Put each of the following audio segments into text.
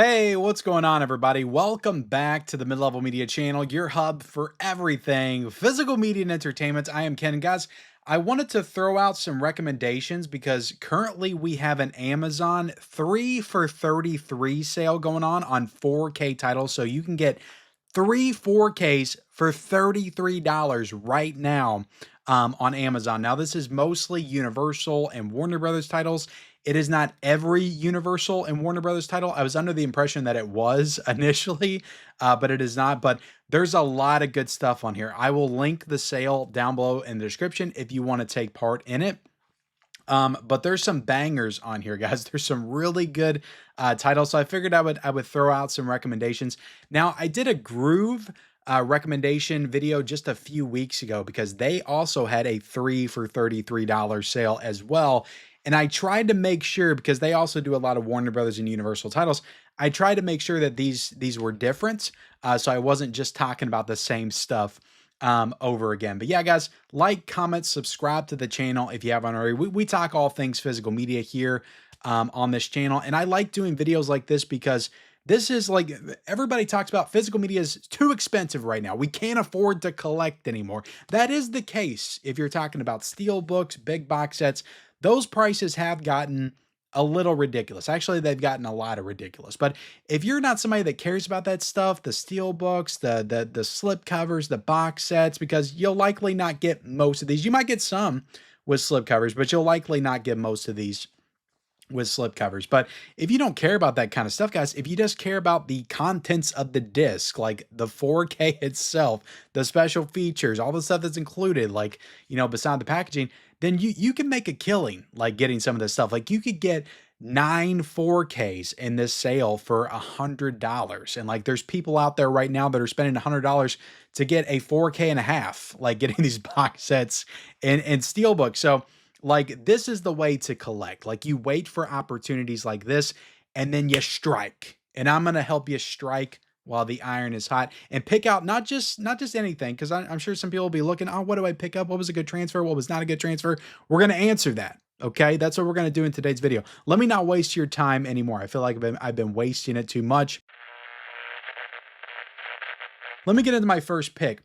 Hey, what's going on, everybody? Welcome back to the Mid-Level Media channel, your hub for everything physical media and entertainment. I am Ken. Guys, I wanted to throw out some recommendations because currently we have an Amazon 3 for 33 sale going on 4K titles. So you can get three 4Ks for $33 right now on Amazon. Now, this is mostly Universal and Warner Brothers titles. It is not every Universal and Warner Brothers title. I was under the impression that it was initially, but it is not. But there's a lot of good stuff on here. I will link the sale down below in the description if you want to take part in it. But there's some bangers on here, guys. There's some really good titles. So I figured I would throw out some recommendations. Now, I did a Groove recommendation video just a few weeks ago because they also had a 3 for $33 sale as well. And I tried to make sure, because they also do a lot of Warner Brothers and Universal titles, I tried to make sure that these were different. So I wasn't just talking about the same stuff over again. But yeah, guys, like, comment, subscribe to the channel if you haven't already. We talk all things physical media here on this channel. And I like doing videos like this because this is like, everybody talks about physical media is too expensive right now. We can't afford to collect anymore. That is the case if you're talking about steel books, big box sets. Those prices have gotten a little ridiculous. Actually, they've gotten a lot of ridiculous. But if you're not somebody that cares about that stuff, the steel books, the slip covers, the box sets, because you'll likely not get most of these. You might get some with slip covers, but you'll likely not get most of these with slip covers. But if you don't care about that kind of stuff, guys, if you just care about the contents of the disc, like the 4K itself, the special features, all the stuff that's included, like, you know, beside the packaging, then you can make a killing like getting some of this stuff. Like you could get 9 4Ks in this sale for $100. And like there's people out there right now that are spending $100 to get a 4K and a half, like getting these box sets and steelbook. So like this is the way to collect. Like you wait for opportunities like this and then you strike. And I'm going to help you strike while the iron is hot and pick out not just anything, because I'm sure some people will be looking, oh, what do I pick up? What was a good transfer? What was not a good transfer? We're going to answer that. Okay, that's what we're going to do in today's video. Let me not waste your time anymore. I feel like I've been wasting it too much. Let me get into my first pick.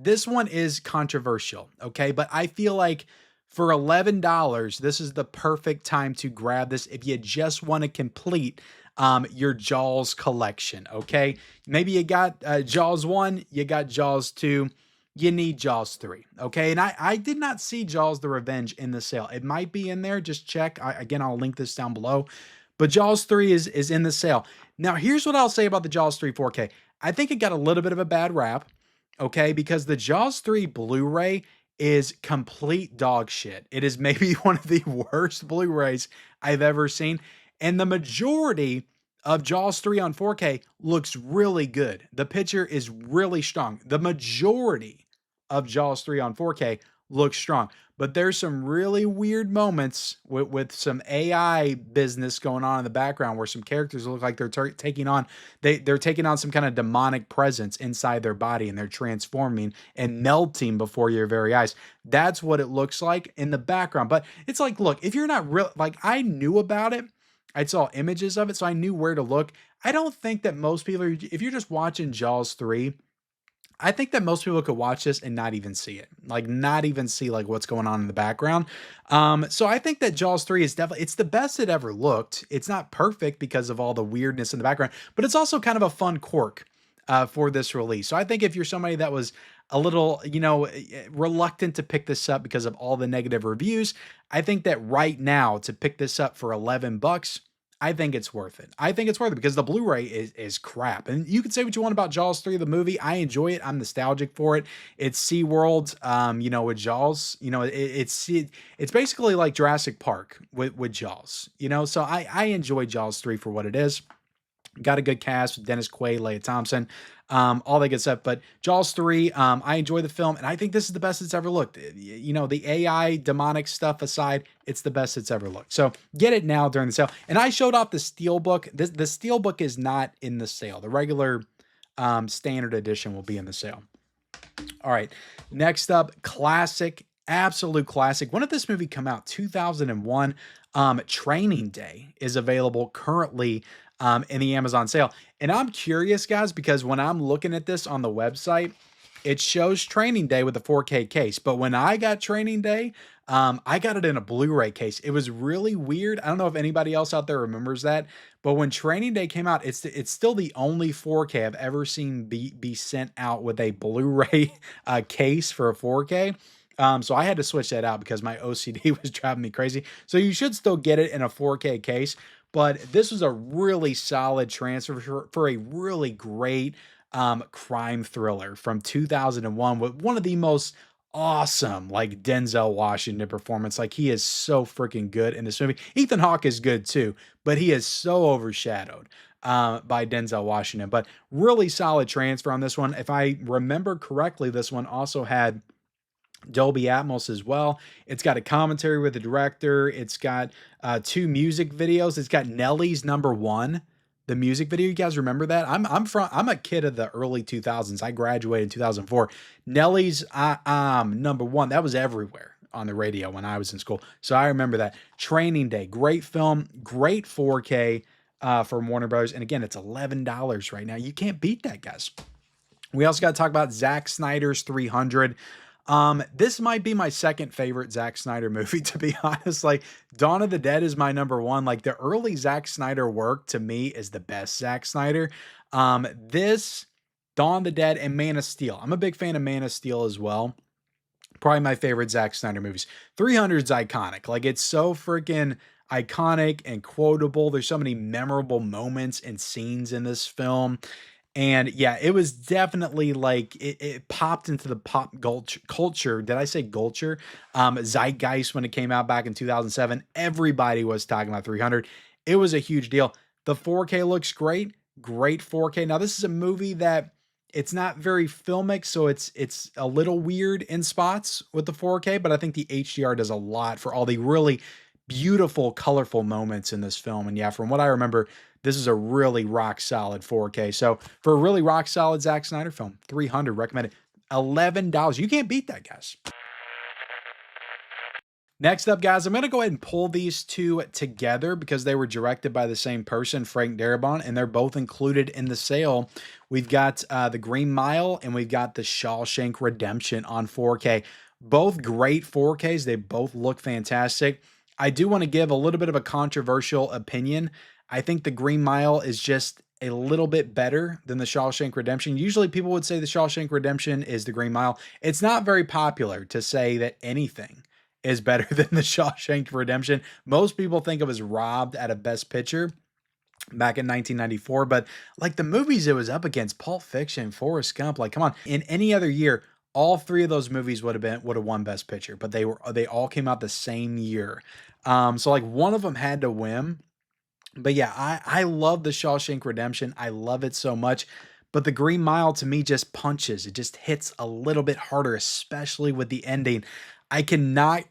This one is controversial, okay? But I feel like for $11, this is the perfect time to grab this if you just want to complete your Jaws collection, okay? Maybe you got Jaws 1, you got Jaws 2, you need Jaws 3, okay? And I did not see Jaws the Revenge in the sale. It might be in there, just check. Again, I'll link this down below. But Jaws 3 is in the sale. Now, here's what I'll say about the Jaws 3 4K. I think it got a little bit of a bad rap, okay? Because the Jaws 3 Blu-ray is complete dog shit. It is maybe one of the worst Blu-rays I've ever seen. And the majority of Jaws 3 on 4K looks really good. The picture is really strong. The majority of Jaws 3 on 4K looks strong. But there's some really weird moments with some AI business going on in the background where some characters look like they're taking on some kind of demonic presence inside their body, and they're transforming and melting before your very eyes. That's what it looks like in the background. But it's like, look, if you're not real, like I knew about it, I saw images of it, so I knew where to look. I don't think that most people, if you're just watching Jaws 3, I think that most people could watch this and not even see it, like not even see like what's going on in the background. So I think that Jaws 3 is definitely, it's the best it ever looked. It's not perfect because of all the weirdness in the background, but it's also kind of a fun quirk for this release. So I think if you're somebody that was a little, you know, reluctant to pick this up because of all the negative reviews, I think that right now to pick this up for $11, I think it's worth it. I think it's worth it because the Blu-ray is crap. And you can say what you want about Jaws 3, the movie. I enjoy it. I'm nostalgic for it. It's SeaWorld, you know, with Jaws. You know, it's basically like Jurassic Park with Jaws. You know, so I enjoy Jaws 3 for what it is. Got a good cast with Dennis Quaid, Leah Thompson, all that good stuff. But Jaws 3, I enjoy the film, and I think this is the best it's ever looked. You know, the AI demonic stuff aside, it's the best it's ever looked. So get it now during the sale. And I showed off the Steelbook. The Steelbook is not in the sale. The regular standard edition will be in the sale. All right, next up, classic, absolute classic. When did this movie come out? 2001. Training Day is available currently in the Amazon sale. And I'm curious, guys, because when I'm looking at this on the website, it shows Training Day with a 4K case. But when I got Training Day, I got it in a Blu-ray case. It was really weird. I don't know if anybody else out there remembers that, but when Training Day came out, it's still the only 4K I've ever seen be sent out with a Blu-ray case for a 4K. So I had to switch that out because my OCD was driving me crazy. So you should still get it in a 4K case, but this was a really solid transfer for a really great crime thriller from 2001 with one of the most awesome like Denzel Washington performance. Like he is so freaking good in this movie. Ethan Hawke is good too, but he is so overshadowed by Denzel Washington. But really solid transfer on this one. If I remember correctly, this one also had Dolby Atmos as well. It's got a commentary with the director. It's got two music videos. It's got Nelly's Number One, the music video. You guys remember that? I'm a kid of the early 2000s. I graduated in 2004. Nelly's Number One. That was everywhere on the radio when I was in school. So I remember that. Training Day, great film, great 4K from Warner Bros. And again, it's $11 right now. You can't beat that, guys. We also got to talk about Zack Snyder's 300. This might be my second favorite Zack Snyder movie, to be honest. Like, Dawn of the Dead is my number one. Like, the early Zack Snyder work, to me, is the best Zack Snyder. This, Dawn of the Dead, and Man of Steel. I'm a big fan of Man of Steel as well. Probably my favorite Zack Snyder movies. 300's iconic. Like, it's so freaking iconic and quotable. There's so many memorable moments and scenes in this film. And yeah, it was definitely like it popped into the pop culture. Did I say culture? Zeitgeist when it came out back in 2007. Everybody was talking about 300. It was a huge deal. The 4K looks great. Great 4K. Now, this is a movie that it's not very filmic, so it's a little weird in spots with the 4K, but I think the HDR does a lot for all the really beautiful, colorful moments in this film. And yeah, from what I remember, this is a really rock solid 4K. So for a really rock solid Zack Snyder film, 300 recommended. $11. You can't beat that, guys. Next up, guys, I'm going to go ahead and pull these two together because they were directed by the same person, Frank Darabont, and they're both included in the sale. We've got The Green Mile and we've got The Shawshank Redemption on 4K. Both great 4Ks. They both look fantastic. I do want to give a little bit of a controversial opinion. I think The Green Mile is just a little bit better than The Shawshank Redemption. Usually people would say The Shawshank Redemption is The Green Mile. It's not very popular to say that anything is better than The Shawshank Redemption. Most people think of as robbed at a Best Picture back in 1994, but like the movies it was up against, Pulp Fiction, Forrest Gump, like come on. In any other year, all three of those movies would have won Best Picture, but they all came out the same year. So like one of them had to win. But yeah, I love The Shawshank Redemption. I love it so much. But The Green Mile to me just punches. It just hits a little bit harder, especially with the ending. I cannot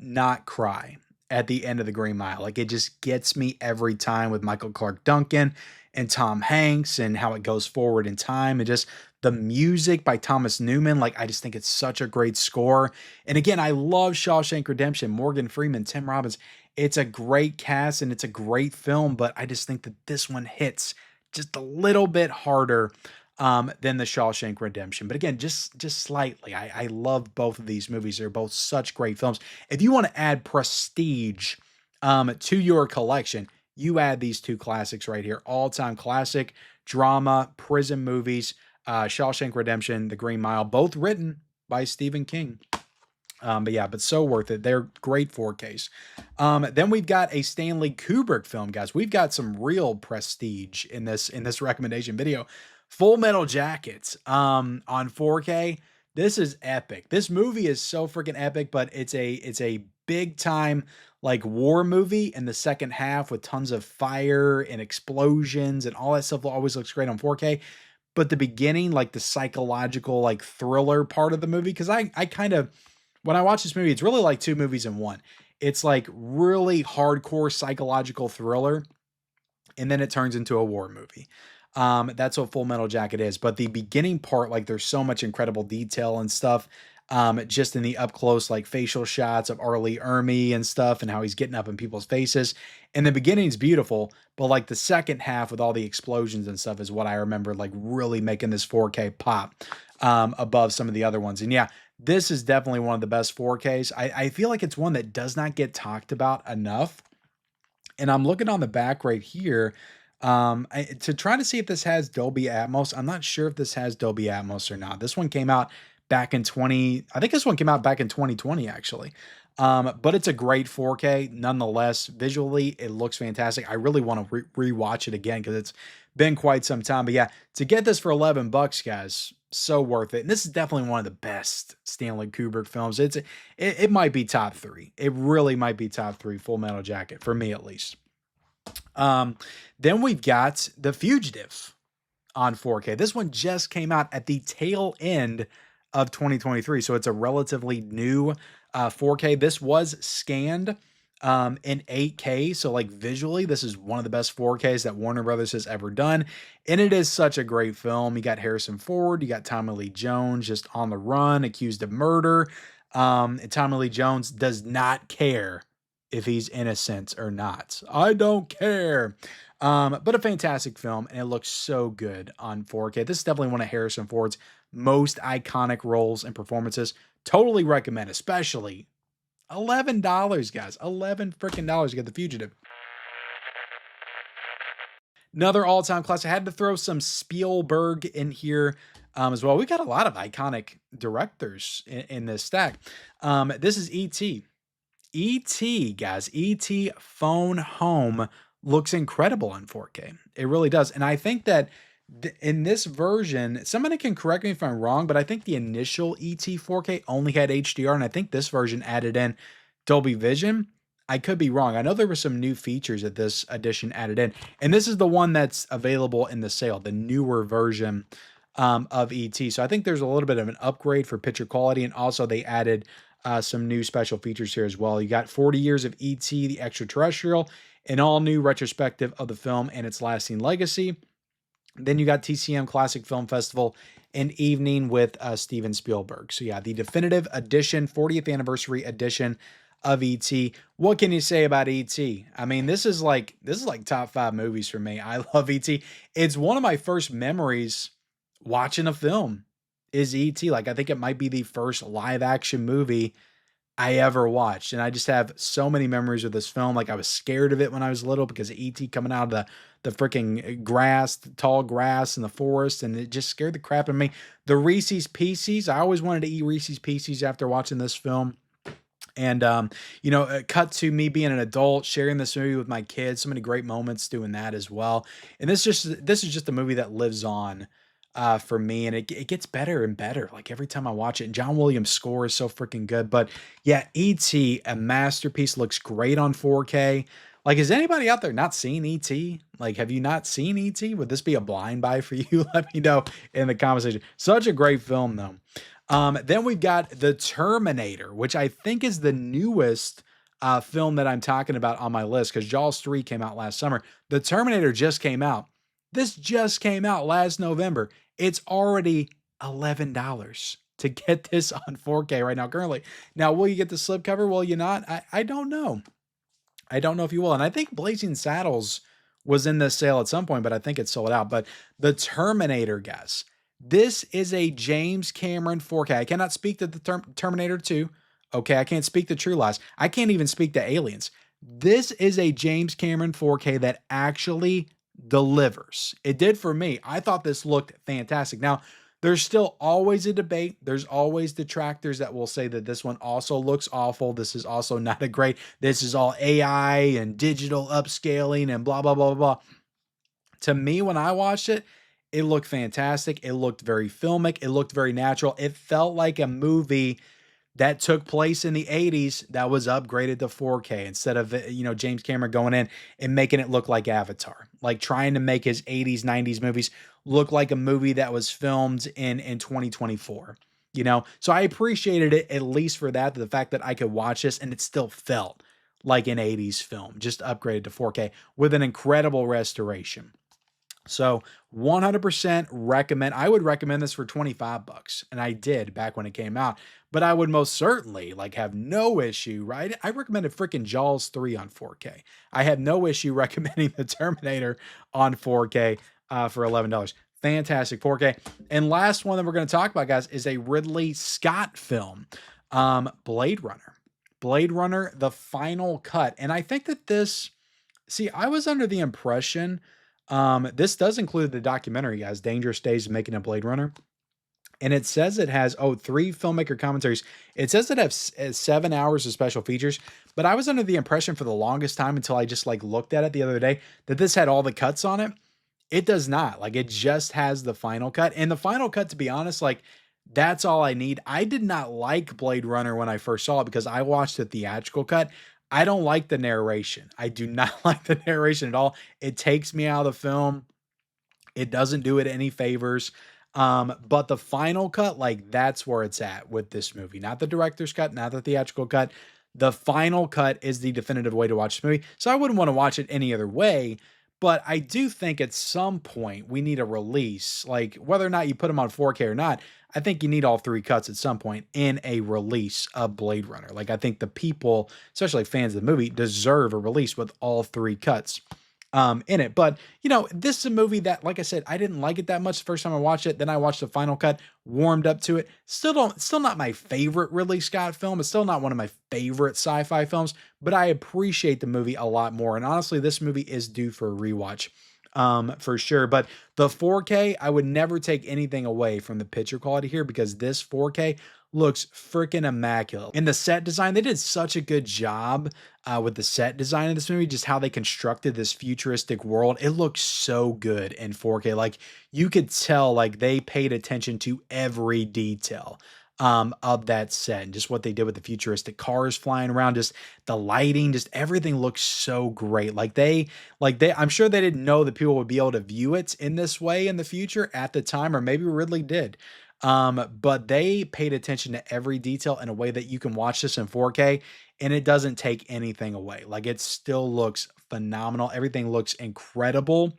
not cry at the end of The Green Mile. Like it just gets me every time with Michael Clark Duncan and Tom Hanks and how it goes forward in time and just the music by Thomas Newman. Like I just think it's such a great score. And again, I love Shawshank Redemption, Morgan Freeman, Tim Robbins. It's a great cast and it's a great film, but I just think that this one hits just a little bit harder than The Shawshank Redemption. But again, just slightly. I love both of these movies. They're both such great films. If you want to add prestige to your collection, you add these two classics right here. All-time classic drama, prison movies, Shawshank Redemption, The Green Mile, both written by Stephen King. But so worth it. They're great 4Ks. Then we've got a Stanley Kubrick film, guys. We've got some real prestige in this recommendation video. Full Metal Jacket on 4K. This is epic. This movie is so freaking epic, but it's a big time like war movie in the second half with tons of fire and explosions and all that stuff always looks great on 4K. But the beginning, like the psychological like thriller part of the movie, because I kind of when I watch this movie, it's really like two movies in one. It's like really hardcore psychological thriller, and then it turns into a war movie. That's what Full Metal Jacket is. But the beginning part, like there's so much incredible detail and stuff. just in the up close, like facial shots of Arlie Ermy and stuff and how he's getting up in people's faces. And the beginning's beautiful, but like the second half with all the explosions and stuff is what I remember like really making this 4K pop above some of the other ones. And yeah, this is definitely one of the best 4Ks. I feel like it's one that does not get talked about enough. And I'm looking on the back right here to try to see if this has Dolby Atmos. I'm not sure if this has Dolby Atmos or not. This one came out back in I think this one came out back in 2020 actually. But it's a great 4K nonetheless. Visually, it looks fantastic. I really want to rewatch it again because it's been quite some time. But yeah, to get this for 11 bucks, guys, so worth it. And this is definitely one of the best Stanley Kubrick films. It might be top 3. It really might be top 3 Full Metal Jacket for me at least. Then we've got The Fugitive on 4K. This one just came out at the tail end of 2023, so it's a relatively new 4K. This was scanned in 8K, so like visually, this is one of the best 4Ks that Warner Brothers has ever done, and it is such a great film. You got Harrison Ford, you got Tommy Lee Jones just on the run, accused of murder, and Tommy Lee Jones does not care if he's innocent or not. I don't care. But a fantastic film, and it looks so good on 4K. This is definitely one of Harrison Ford's most iconic roles and performances. Totally recommend, especially $11, guys. $11 freaking dollars to get The Fugitive. Another all-time classic. I had to throw some Spielberg in here as well. We got a lot of iconic directors in this stack. This is E.T. E.T., guys. E.T. Phone Home looks incredible on 4K. It really does. And I think that in this version, somebody can correct me if I'm wrong, but I think the initial E.T. 4K only had HDR, and I think this version added in Dolby Vision. I could be wrong. I know there were some new features that this edition added in, and this is the one that's available in the sale, the newer version of ET. So I think there's a little bit of an upgrade for picture quality, and also they added some new special features here as well. You got 40 years of ET, the Extra-Terrestrial, an all-new retrospective of the film and its lasting legacy. Then you got TCM Classic Film Festival and Evening with Steven Spielberg. So yeah, the definitive edition, 40th anniversary edition of E.T. What can you say about E.T.? I mean, this is like top 5 movies for me. I love E.T. It's one of my first memories watching a film is E.T. Like, I think it might be the first live action movie I ever watched. And I just have so many memories of this film. Like, I was scared of it when I was little because of E.T. coming out of the freaking grass, the tall grass in the forest, and it just scared the crap out of me. The Reese's Pieces, I always wanted to eat Reese's Pieces after watching this film. And, cut to me being an adult, sharing this movie with my kids, so many great moments doing that as well. And this is just a movie that lives on for me, and it gets better and better like every time I watch it. And John Williams' score is so freaking good. But yeah, E.T., a masterpiece, looks great on 4K. Like, has anybody out there not seen E.T.? Like, have you not seen E.T.? Would this be a blind buy for you? Let me know in the comment section. Such a great film, though. Then we've got The Terminator, which I think is the newest film that I'm talking about on my list because Jaws 3 came out last summer. The Terminator just came out. This just came out last November. It's already $11 to get this on 4K right now currently. Now, will you get the slipcover? Will you not? I don't know. I don't know if you will. And I think Blazing Saddles was in this sale at some point, but I think it's sold out. But The Terminator, guys. This is a James Cameron 4K. I cannot speak to the Terminator 2. Okay, I can't speak to True Lies. I can't even speak to Aliens. This is a James Cameron 4K that actually delivers. It did for me. I thought this looked fantastic. Now, there's still always a debate. There's always detractors that will say that this one also looks awful. This is also not a great. This is all AI and digital upscaling and blah, blah, blah, blah. To me, when I watched it, it looked fantastic. It looked very filmic. It looked very natural. It felt like a movie that took place in the 80s that was upgraded to 4K instead of, James Cameron going in and making it look like Avatar, like trying to make his 80s, 90s movies look like a movie that was filmed in 2024, So I appreciated it at least for that, the fact that I could watch this and it still felt like an 80s film, just upgraded to 4K with an incredible restoration. So 100% recommend. I would recommend this for 25 bucks, and I did back when it came out. But I would most certainly like have no issue, right? I recommended freaking Jaws 3 on 4K. I had no issue recommending the Terminator on 4K for $11. Fantastic 4K. And last one that we're going to talk about, guys, is a Ridley Scott film, Blade Runner. Blade Runner, the final cut. And I think that this, see, I was under the impression, this does include the documentary, guys, Dangerous Days of Making a Blade Runner. And it says it has, three filmmaker commentaries. It says it has 7 hours of special features, but I was under the impression for the longest time until I just like looked at it the other day that this had all the cuts on it. It does not. Like, it just has the final cut. And the final cut, to be honest, like, that's all I need. I did not like Blade Runner when I first saw it because I watched the theatrical cut. I don't like the narration. I do not like the narration at all. It takes me out of the film. It doesn't do it any favors. But the final cut, like, that's where it's at with this movie. Not the director's cut, not the theatrical cut. The final cut is the definitive way to watch this movie. So I wouldn't want to watch it any other way. But I do think at some point we need a release, like whether or not you put them on 4K or not. I think you need all three cuts at some point in a release of Blade Runner. Like, I think the people, especially fans of the movie, deserve a release with all three cuts in it. But, you know, this is a movie that, like I said, I didn't like it that much the first time I watched it. Then I watched the final cut, warmed up to it. Still not my favorite Ridley Scott film. It's still not one of my favorite sci-fi films, but I appreciate the movie a lot more. And honestly, this movie is due for a rewatch. For sure. But the 4K, I would never take anything away from the picture quality here because this 4K looks freaking immaculate. And the set design, they did such a good job with the set design of this movie, just how they constructed this futuristic world. It looks so good in 4K. Like, you could tell, like, they paid attention to every detail of that set and just what they did with the futuristic cars flying around, just the lighting, just everything looks so great. I'm sure they didn't know that people would be able to view it in this way in the future at the time, or maybe Ridley did. But they paid attention to every detail in a way that you can watch this in 4K and it doesn't take anything away. Like, it still looks phenomenal. Everything looks incredible.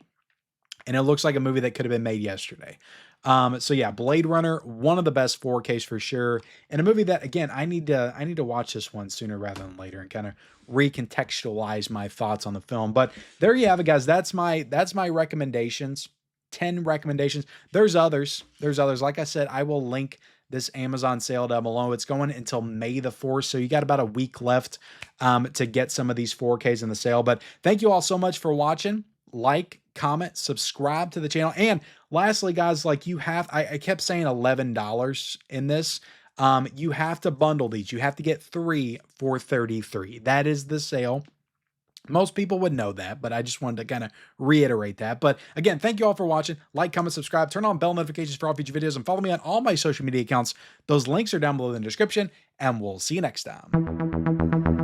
And it looks like a movie that could have been made yesterday. So yeah, Blade Runner, one of the best 4Ks for sure. And a movie that, again, I need to watch this one sooner rather than later and kind of recontextualize my thoughts on the film. But there you have it, guys. That's my recommendations. 10 recommendations. There's others. Like I said, I will link this Amazon sale down below. It's going until May the 4th. So you got about a week left to get some of these 4Ks in the sale. But thank you all so much for watching. Like, comment, subscribe to the channel. And lastly, guys, like, I kept saying $11 in this. You have to bundle these. You have to get 3 for $33. That is the sale. Most people would know that, but I just wanted to kind of reiterate that. But again, thank you all for watching. Like, comment, subscribe, turn on bell notifications for all future videos, and follow me on all my social media accounts. Those links are down below in the description, and we'll see you next time.